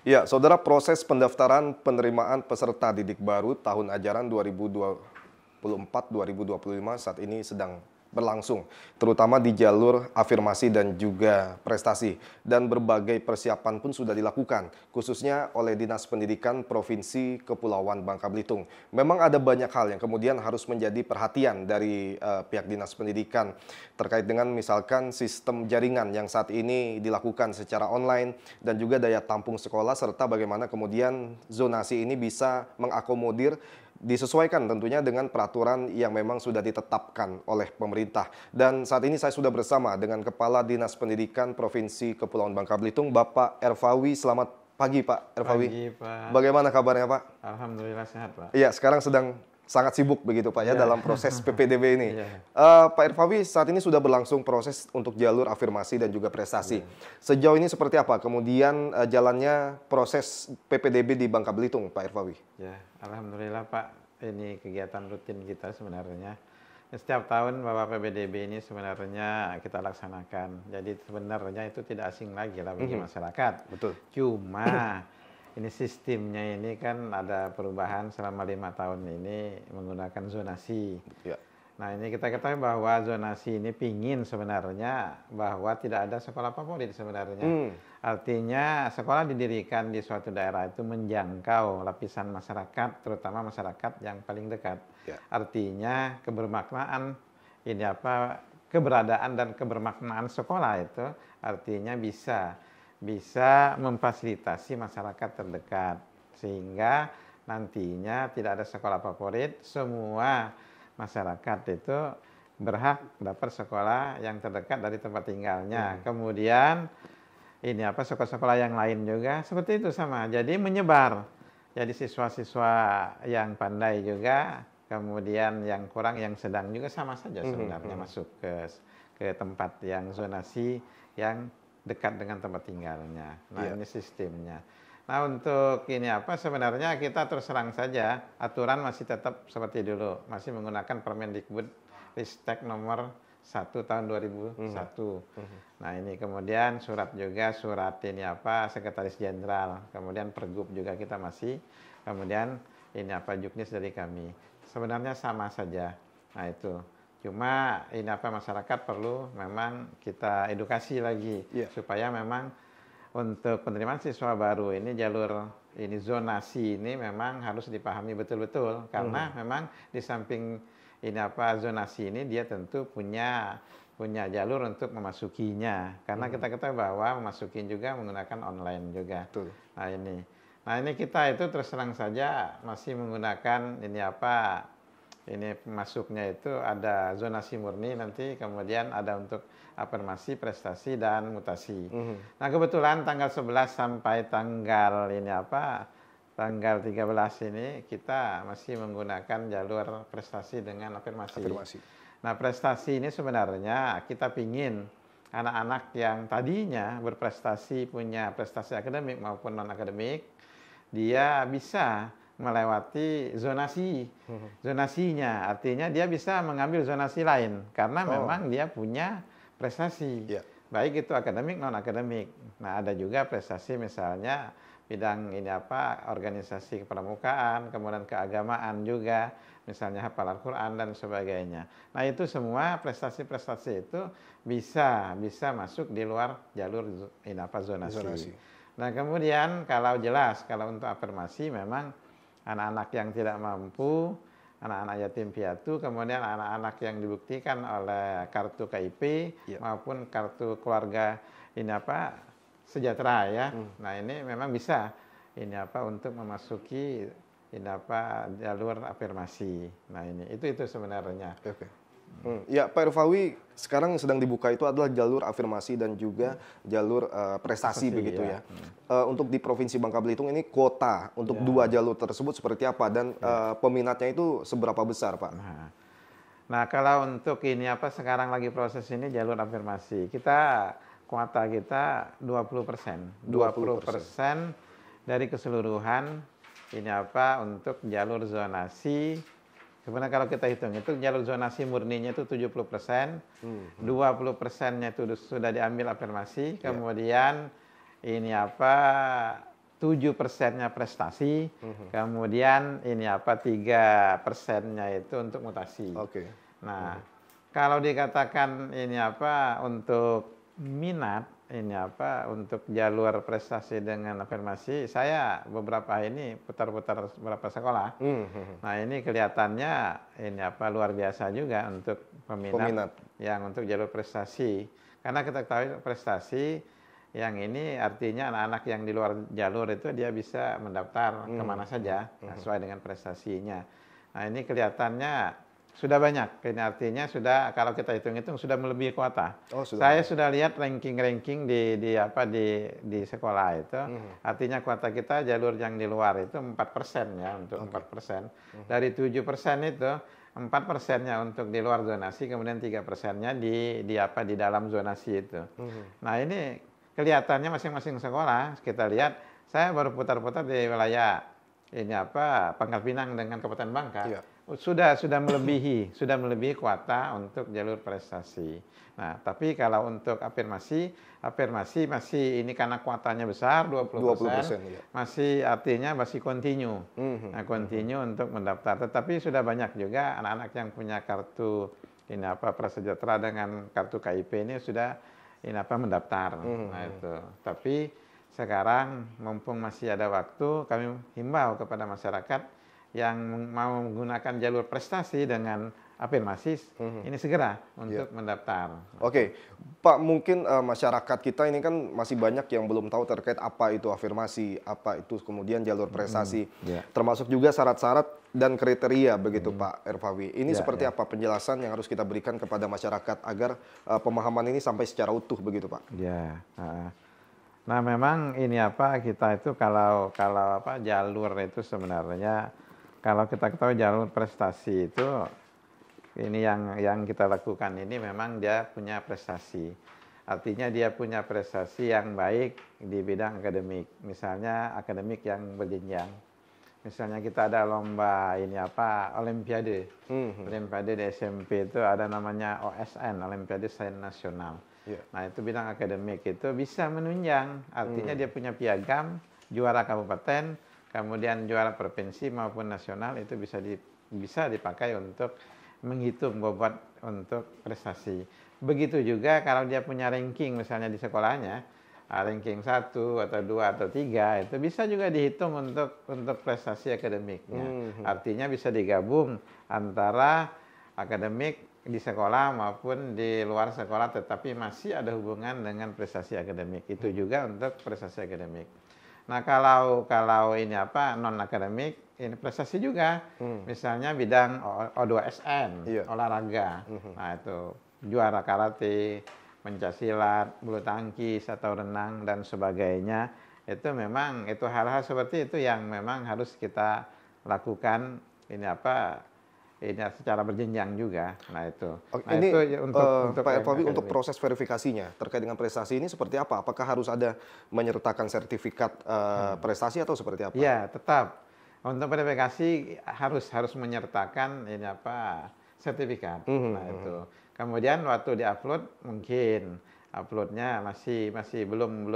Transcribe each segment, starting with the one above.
Ya, saudara, proses pendaftaran penerimaan peserta didik baru tahun ajaran 2024-2025 saat ini sedang berlangsung, terutama di jalur afirmasi dan juga prestasi. Dan berbagai persiapan pun sudah dilakukan, khususnya oleh Dinas Pendidikan Provinsi Kepulauan Bangka Belitung. Memang ada banyak hal yang kemudian harus menjadi perhatian dari pihak Dinas Pendidikan terkait dengan misalkan sistem jaringan yang saat ini dilakukan secara online dan juga daya tampung sekolah, serta bagaimana kemudian zonasi ini bisa mengakomodir, disesuaikan tentunya dengan peraturan yang memang sudah ditetapkan oleh pemerintah. Dan saat ini saya sudah bersama dengan Kepala Dinas Pendidikan Provinsi Kepulauan Bangka Belitung, Bapak Ervawi. Selamat pagi, Pak Ervawi. Pagi, Pak. Bagaimana kabarnya, Pak? Alhamdulillah sehat, Pak. Iya, sekarang sedang sangat sibuk begitu, Pak, ya, dalam proses PPDB ini. Pak Ervawi, saat ini sudah berlangsung proses untuk jalur afirmasi dan juga prestasi. Sejauh ini seperti apa kemudian jalannya proses PPDB di Bangka Belitung, Pak Ervawi? Ya, alhamdulillah, Pak. Ini kegiatan rutin kita sebenarnya. Setiap tahun bahwa PPDB ini sebenarnya kita laksanakan. Jadi sebenarnya itu tidak asing lagi lah bagi masyarakat. Betul. Cuma ini sistemnya ini kan ada perubahan selama 5 tahun ini menggunakan zonasi. Ya. Nah, ini kita ketahui bahwa zonasi ini pingin sebenarnya bahwa tidak ada sekolah favorit sebenarnya. Artinya sekolah didirikan di suatu daerah itu menjangkau lapisan masyarakat, terutama masyarakat yang paling dekat. Ya. Artinya kebermaknaan ini apa, keberadaan dan kebermaknaan sekolah itu artinya bisa memfasilitasi masyarakat terdekat, sehingga nantinya tidak ada sekolah favorit, semua masyarakat itu berhak dapat sekolah yang terdekat dari tempat tinggalnya. Kemudian ini apa, sekolah-sekolah yang lain juga seperti itu sama. Jadi menyebar. Jadi siswa-siswa yang pandai juga, kemudian yang kurang, yang sedang juga sama saja sebenarnya masuk ke tempat yang zonasi yang dekat dengan tempat tinggalnya. Nah, ini sistemnya. Nah, untuk ini apa, sebenarnya kita terus terang saja, aturan masih tetap seperti dulu, masih menggunakan Permendikbud Ristek nomor 1 tahun 2001. Nah, ini kemudian surat ini apa, Sekretaris Jenderal, kemudian Pergub juga kita masih, kemudian ini apa, Juknis dari kami. Sebenarnya sama saja. Nah, itu. Cuma ini apa, masyarakat perlu memang kita edukasi lagi supaya memang untuk penerimaan siswa baru ini jalur ini zonasi ini memang harus dipahami betul-betul, karena memang di samping ini apa, zonasi ini dia tentu punya jalur untuk memasukinya, karena kita ketahui bahwa memasuki juga menggunakan online juga. Betul. Nah ini kita itu terus terang saja masih menggunakan ini apa, ini masuknya itu ada zonasi murni, nanti kemudian ada untuk afirmasi, prestasi, dan mutasi. Nah, kebetulan tanggal 11 sampai tanggal ini apa, tanggal 13 ini kita masih menggunakan jalur prestasi dengan afirmasi. Nah, prestasi ini sebenarnya kita pingin anak-anak yang tadinya berprestasi, punya prestasi akademik maupun non-akademik, dia bisa melewati zonasinya, artinya dia bisa mengambil zonasi lain karena memang dia punya prestasi, baik itu akademik non akademik. Nah, ada juga prestasi misalnya bidang ini apa, organisasi kepramukaan, kemudian keagamaan juga, misalnya hafal Al-Quran dan sebagainya. Nah, itu semua prestasi-prestasi itu bisa masuk di luar jalur ini apa, zonasi. Nah, kemudian kalau untuk afirmasi memang anak-anak yang tidak mampu, anak-anak yatim piatu, kemudian anak-anak yang dibuktikan oleh kartu KIP maupun kartu keluarga ini apa, sejahtera ya. Nah, ini memang bisa ini apa untuk memasuki ini apa, jalur afirmasi. Nah, ini itu sebenarnya. Ya, Pak Ervawi, sekarang yang sedang dibuka itu adalah jalur afirmasi dan juga jalur prestasi begitu ya. Untuk di Provinsi Bangka Belitung ini kuota untuk dua jalur tersebut seperti apa, dan peminatnya itu seberapa besar, Pak? Nah, kalau untuk ini apa, sekarang lagi proses ini jalur afirmasi, kuota kita 20%. 20% dari keseluruhan ini apa, untuk jalur zonasi. Sebenarnya kalau kita hitung itu jalur zonasi murninya itu 70%, 20%-nya itu sudah diambil afirmasi, kemudian ini apa, 7%-nya prestasi, kemudian ini apa 3%-nya itu untuk mutasi. Oke. Nah, kalau dikatakan ini apa untuk minat ini apa untuk jalur prestasi dengan afirmasi, saya beberapa ini putar-putar beberapa sekolah. Nah, ini kelihatannya ini apa luar biasa juga untuk peminat yang untuk jalur prestasi. Karena kita ketahui prestasi yang ini artinya anak-anak yang di luar jalur itu dia bisa mendaftar kemana saja sesuai dengan prestasinya. Nah, ini kelihatannya sudah banyak. Ini artinya sudah kalau kita hitung-hitung sudah melebihi kuota. Saya sudah lihat ranking-ranking di sekolah itu. Artinya kuota kita jalur yang di luar itu 4% ya untuk 4%. Dari 7% itu 4%-nya untuk di luar zonasi, kemudian 3%-nya di dalam zonasi itu. Nah, ini kelihatannya masing-masing sekolah kita lihat. Saya baru putar-putar di wilayah ini apa Pangkal Pinang dengan Kabupaten Bangka. Sudah melebihi kuota untuk jalur prestasi. Nah, tapi kalau untuk afirmasi masih ini karena kuotanya besar 20%, masih artinya masih continue. Nah, continue untuk mendaftar. Tetapi sudah banyak juga anak-anak yang punya kartu ini apa prasejahtera dengan kartu KIP ini sudah ini apa mendaftar. Nah, itu. Tapi sekarang mumpung masih ada waktu, kami himbau kepada masyarakat yang mau menggunakan jalur prestasi dengan afirmasi, ini segera untuk mendaftar. Oke, Pak, mungkin masyarakat kita ini kan masih banyak yang belum tahu terkait apa itu afirmasi, apa itu kemudian jalur prestasi, termasuk juga syarat-syarat dan kriteria begitu Pak Erfawi. Ini seperti apa penjelasan yang harus kita berikan kepada masyarakat agar pemahaman ini sampai secara utuh begitu Pak? Ya. Nah, memang ini apa kita itu kalau apa jalur itu sebenarnya kalau kita ketahui jalur prestasi itu ini yang kita lakukan ini memang dia punya prestasi. Artinya dia punya prestasi yang baik di bidang akademik. Misalnya akademik yang berjenjang. Misalnya kita ada lomba ini apa olimpiade. Olimpiade di SMP itu ada namanya OSN, Olimpiade Sains Nasional. Nah, itu bidang akademik itu bisa menunjang. Artinya dia punya piagam juara kabupaten, kemudian juara provinsi maupun nasional itu bisa dipakai untuk menghitung bobot untuk prestasi. Begitu juga kalau dia punya ranking misalnya di sekolahnya, ranking 1 atau 2 atau 3 itu bisa juga dihitung untuk prestasi akademiknya. Artinya bisa digabung antara akademik di sekolah maupun di luar sekolah tetapi masih ada hubungan dengan prestasi akademik. Itu juga untuk prestasi akademik. Nah, kalau ini apa non akademik ini prestasi juga. Misalnya bidang O2SN, olahraga. Nah, itu juara karate, pencaksilat, bulu tangkis atau renang dan sebagainya. Itu memang itu hal-hal seperti itu yang memang harus kita lakukan ini apa ini secara berjenjang juga. Nah, itu. Nah, ini itu untuk Pak Erfawi untuk proses verifikasinya terkait dengan prestasi ini seperti apa? Apakah harus ada menyertakan sertifikat prestasi atau seperti apa? Ya, tetap. Untuk verifikasi harus menyertakan ini apa sertifikat. Nah, itu. Kemudian waktu diupload mungkin uploadnya masih belum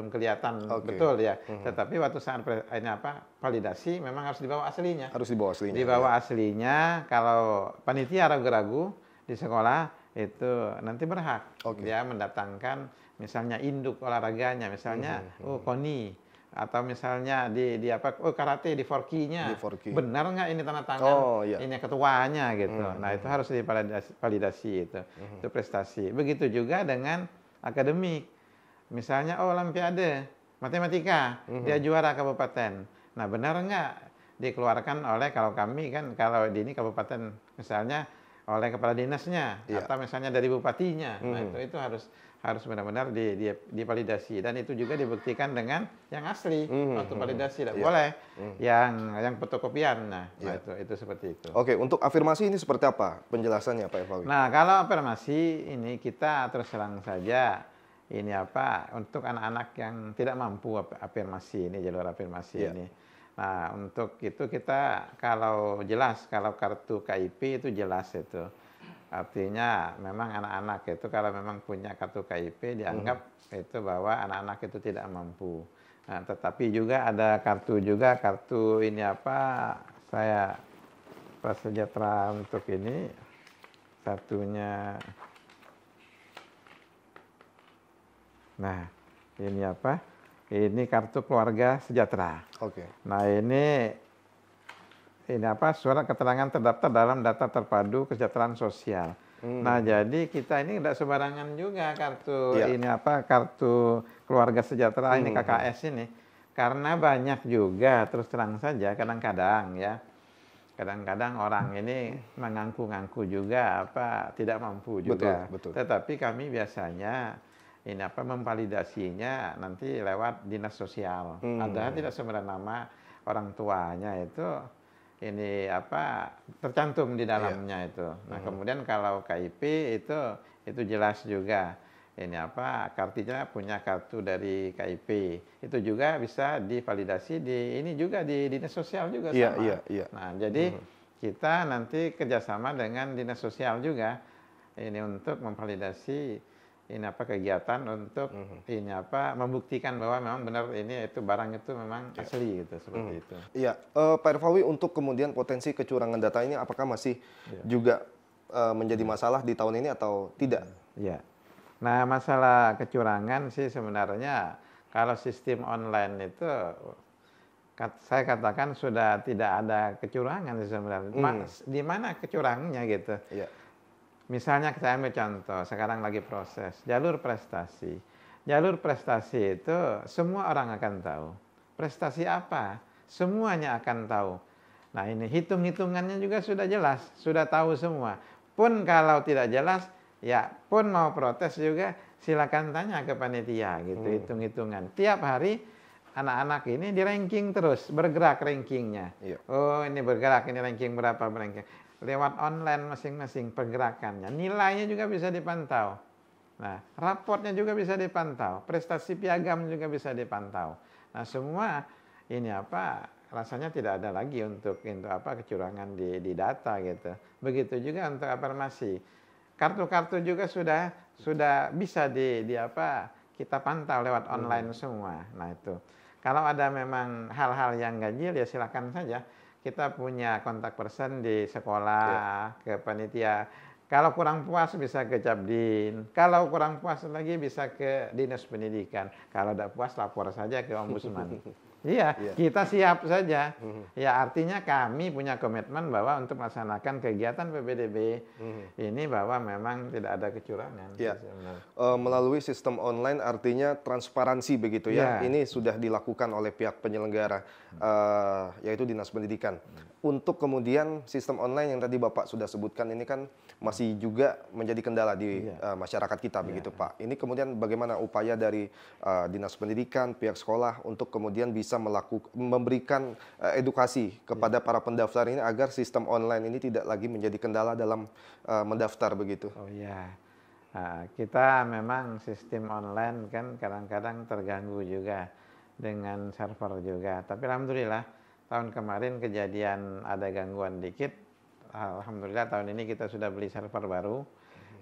kelihatan betul ya. Tetapi waktu saat ini apa validasi memang harus dibawa aslinya. Harus dibawa aslinya. Dibawa aslinya. Kalau panitia ragu-ragu di sekolah itu nanti berhak dia mendatangkan misalnya induk olahraganya, misalnya KONI atau misalnya di apa karate di Forky-nya. Benar nggak ini tanda tangan ini ketuanya gitu. Nah, itu harus divalidasi itu. Itu prestasi. Begitu juga dengan akademik. Misalnya olimpiade matematika, dia juara kabupaten. Nah, benar nggak dikeluarkan oleh kalau kami kan kalau di ini kabupaten misalnya oleh kepala dinasnya atau misalnya dari bupatinya. Nah, itu harus benar-benar divalidasi dan itu juga dibuktikan dengan yang asli waktu validasi tidak boleh yang fotokopian. Nah, itu seperti itu. Oke, untuk afirmasi ini seperti apa penjelasannya Pak Erfawi? Nah, kalau afirmasi ini kita terus terang saja ini apa untuk anak-anak yang tidak mampu afirmasi ini jalur afirmasi ini. Nah, untuk itu kita kalau kartu KIP itu jelas itu. Artinya memang anak-anak itu kalau memang punya kartu KIP dianggap itu bahwa anak-anak itu tidak mampu. Nah, tetapi juga ada kartu juga, kartu ini apa, saya prasejahtera untuk ini, satunya, nah ini apa, ini kartu keluarga sejahtera. Oke. Nah ini apa, surat keterangan terdaftar dalam data terpadu kesejahteraan sosial. Nah, jadi kita ini tidak sembarangan juga kartu Iya. ini apa, kartu keluarga sejahtera ini KKS ini. Karena banyak juga, terus terang saja, kadang-kadang ya, kadang-kadang orang ini mengaku-ngaku juga apa tidak mampu juga. Betul, betul. Tetapi kami biasanya ini apa memvalidasinya nanti lewat dinas sosial. Ada tidak sembarang nama orang tuanya itu ini apa tercantum di dalamnya itu. Nah, kemudian kalau KIP itu jelas juga. Ini apa kartunya punya kartu dari KIP. Itu juga bisa divalidasi di ini juga di dinas sosial juga sama. Iya. Nah, jadi kita nanti kerjasama dengan dinas sosial juga ini untuk memvalidasi ini apa kegiatan untuk ini apa membuktikan bahwa memang benar ini itu barang itu memang asli gitu seperti itu. Iya, Pak Erfawi, untuk kemudian potensi kecurangan data ini apakah masih juga menjadi masalah di tahun ini atau tidak? Iya. Nah, masalah kecurangan sih sebenarnya kalau sistem online itu saya katakan sudah tidak ada kecurangan sebenarnya. Di mana kecurangannya gitu? Iya. Misalnya saya ambil contoh, sekarang lagi proses jalur prestasi. Jalur prestasi itu semua orang akan tahu. Prestasi apa? Semuanya akan tahu. Nah, ini hitung-hitungannya juga sudah jelas, sudah tahu semua. Pun kalau tidak jelas, ya pun mau protes juga silakan tanya ke panitia gitu, hitung-hitungan. Tiap hari anak-anak ini di ranking terus, bergerak rankingnya. Iya. Oh, ini bergerak, ini ranking berapa ranking. Lewat online masing-masing pergerakannya. Nilainya juga bisa dipantau. Nah, raportnya juga bisa dipantau. Prestasi piagam juga bisa dipantau. Nah, semua ini apa rasanya tidak ada lagi untuk apa kecurangan di data gitu. Begitu juga untuk afirmasi. Kartu-kartu juga sudah bisa di apa kita pantau lewat online semua. Nah, itu. Kalau ada memang hal-hal yang ganjil ya silakan saja. Kita punya kontak person di sekolah, ke panitia. Kalau kurang puas bisa ke Capdin. Kalau kurang puas lagi bisa ke Dinas Pendidikan. Kalau tidak puas lapor saja ke Ombudsman. Iya, kita siap saja. Ya artinya kami punya komitmen bahwa untuk melaksanakan kegiatan PPDB ini bahwa memang tidak ada kecurangan. Ya. Melalui sistem online artinya transparansi begitu ya. Ini sudah dilakukan oleh pihak penyelenggara yaitu Dinas Pendidikan. Untuk kemudian sistem online yang tadi Bapak sudah sebutkan ini kan masih juga menjadi kendala di masyarakat kita begitu Pak. Ini kemudian bagaimana upaya dari Dinas Pendidikan, pihak sekolah untuk kemudian bisa memberikan edukasi kepada para pendaftar ini agar sistem online ini tidak lagi menjadi kendala dalam mendaftar begitu. Oh iya. Nah, kita memang sistem online kan kadang-kadang terganggu juga dengan server juga. Tapi alhamdulillah tahun kemarin kejadian ada gangguan dikit. Alhamdulillah tahun ini kita sudah beli server baru.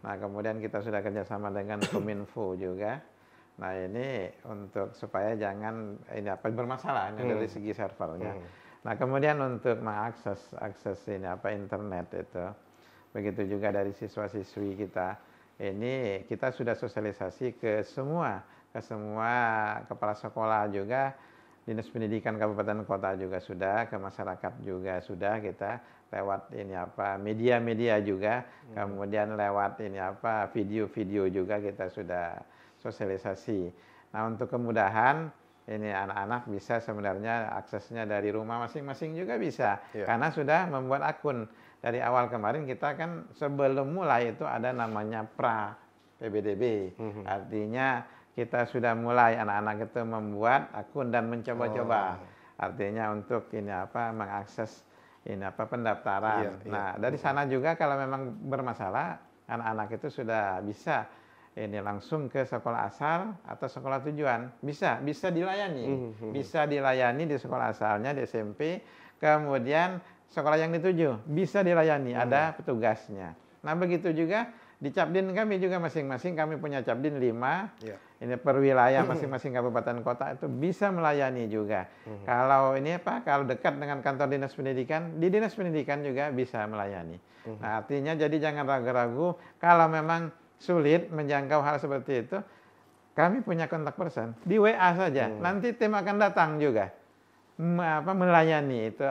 Nah, kemudian kita sudah kerjasama dengan Kominfo juga. Nah, ini untuk supaya jangan ini apa bermasalah ini dari segi servernya. Nah, kemudian untuk mengakses ini apa internet itu. Begitu juga dari siswa-siswi kita. Ini kita sudah sosialisasi ke semua kepala sekolah juga, Dinas Pendidikan Kabupaten Kota juga sudah, ke masyarakat juga sudah kita lewat ini apa media-media juga, kemudian lewat ini apa video-video juga kita sudah sosialisasi. Nah, untuk kemudahan ini anak-anak bisa sebenarnya aksesnya dari rumah masing-masing juga bisa, karena sudah membuat akun. Dari awal kemarin kita kan sebelum mulai itu ada namanya pra PPDB, artinya kita sudah mulai anak-anak itu membuat akun dan mencoba-coba, artinya untuk ini apa mengakses ini apa pendaftaran. Nah, dari sana juga kalau memang bermasalah anak-anak itu sudah bisa ini langsung ke sekolah asal atau sekolah tujuan, bisa dilayani, bisa dilayani di sekolah asalnya di SMP, kemudian sekolah yang dituju bisa dilayani, ada petugasnya. Nah, begitu juga di Capdin kami juga masing-masing kami punya Capdin 5, ini per wilayah masing-masing kabupaten kota itu bisa melayani juga. Kalau ini apa? Kalau dekat dengan kantor dinas pendidikan, di dinas pendidikan juga bisa melayani. Nah, artinya jadi jangan ragu-ragu kalau memang sulit menjangkau hal seperti itu, kami punya kontak person di WA saja. Nanti tim akan datang juga melayani itu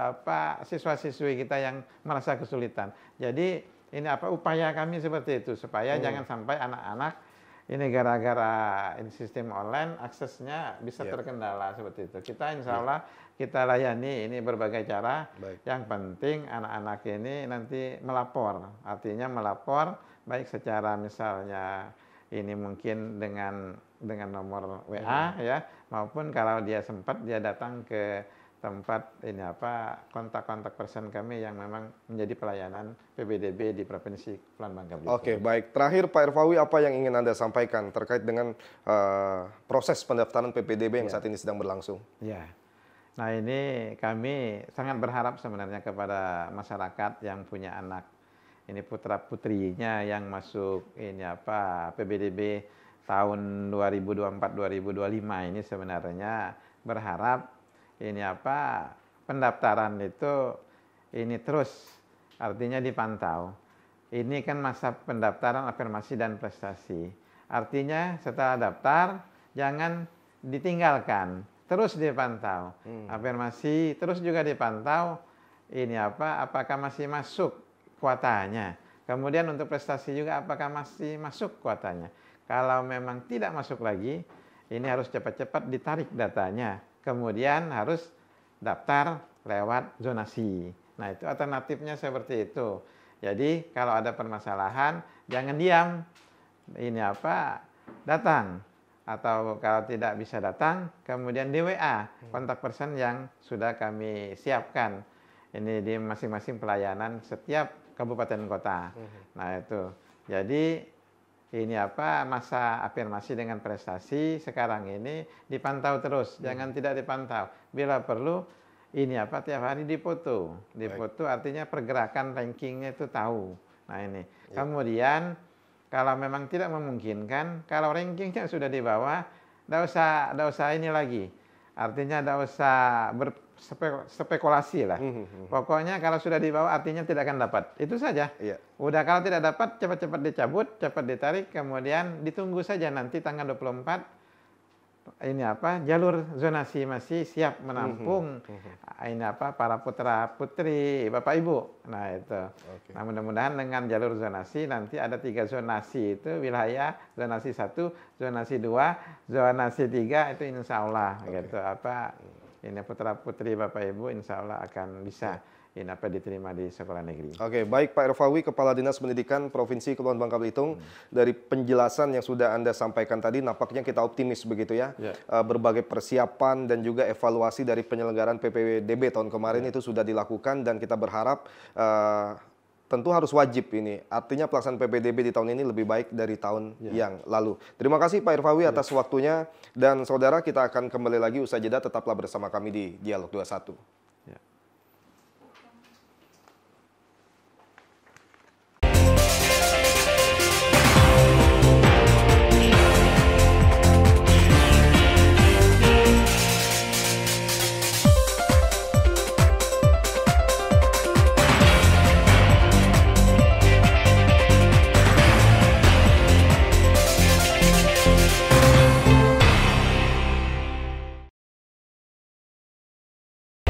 siswa-siswi kita yang merasa kesulitan. Jadi ini upaya kami seperti itu supaya jangan sampai anak-anak ini gara-gara ini sistem online aksesnya bisa terkendala seperti itu. Kita insya Allah kita layani ini berbagai cara. Yang penting anak-anak ini nanti melapor. Artinya melapor baik secara misalnya ini mungkin dengan nomor WA ya, maupun kalau dia sempat dia datang ke tempat ini kontak-kontak person kami yang memang menjadi pelayanan PPDB di Provinsi Kepulauan Bangka Belitung. Oke, baik. Terakhir Pak Irfawi, apa yang ingin Anda sampaikan terkait dengan proses pendaftaran PPDB yang saat ini sedang berlangsung? Ya. Nah, ini kami sangat berharap sebenarnya kepada masyarakat yang punya anak ini putra-putrinya yang masuk ini PPDB tahun 2024-2025 ini sebenarnya berharap ini pendaftaran itu ini terus artinya dipantau. Ini kan masa pendaftaran afirmasi dan prestasi. Artinya setelah daftar jangan ditinggalkan, terus dipantau. Afirmasi terus juga dipantau ini apakah masih masuk kuotanya. Kemudian untuk prestasi juga apakah masih masuk kuotanya. Kalau memang tidak masuk lagi, ini harus cepat-cepat ditarik datanya. Kemudian harus daftar lewat zonasi. Nah, itu alternatifnya seperti itu. Jadi, kalau ada permasalahan, jangan diam. Ini datang. Atau kalau tidak bisa datang, kemudian di WA, kontak person yang sudah kami siapkan. Ini di masing-masing pelayanan setiap kabupaten kota. Nah, itu. Jadi, ini masa afirmasi dengan prestasi sekarang ini dipantau terus, jangan tidak dipantau. Bila perlu ini tiap hari dipoto. Dipoto artinya pergerakan rankingnya itu tahu. Nah, ini. Kemudian kalau memang tidak memungkinkan, kalau rankingnya sudah di bawah, enggak usah ini lagi. Artinya enggak usah berspekulasi lah. Pokoknya kalau sudah di bawah artinya tidak akan dapat. Itu saja. Udah kalau tidak dapat cepat-cepat dicabut, cepat ditarik, kemudian ditunggu saja nanti tanggal 24 ini jalur zonasi masih siap menampung ini para putra-putri, Bapak Ibu. Nah, itu. Nah, mudah-mudahan dengan jalur zonasi nanti ada 3 zonasi itu wilayah zonasi 1, zonasi 2, zonasi 3 itu insya Allah gitu ini putra-putri Bapak Ibu insya Allah akan bisa ini diterima di sekolah negeri. Oke, baik Pak Irfawi, Kepala Dinas Pendidikan Provinsi Kepulauan Bangka Belitung. Dari penjelasan yang sudah Anda sampaikan tadi, nampaknya kita optimis begitu ya. Berbagai persiapan dan juga evaluasi dari penyelenggaraan PPDB tahun kemarin itu sudah dilakukan dan kita berharap tentu harus wajib ini. Artinya pelaksanaan PPDB di tahun ini lebih baik dari tahun yang lalu. Terima kasih Pak Irfawi atas waktunya. Dan saudara, kita akan kembali lagi usai jeda. Tetaplah bersama kami di Dialog 21.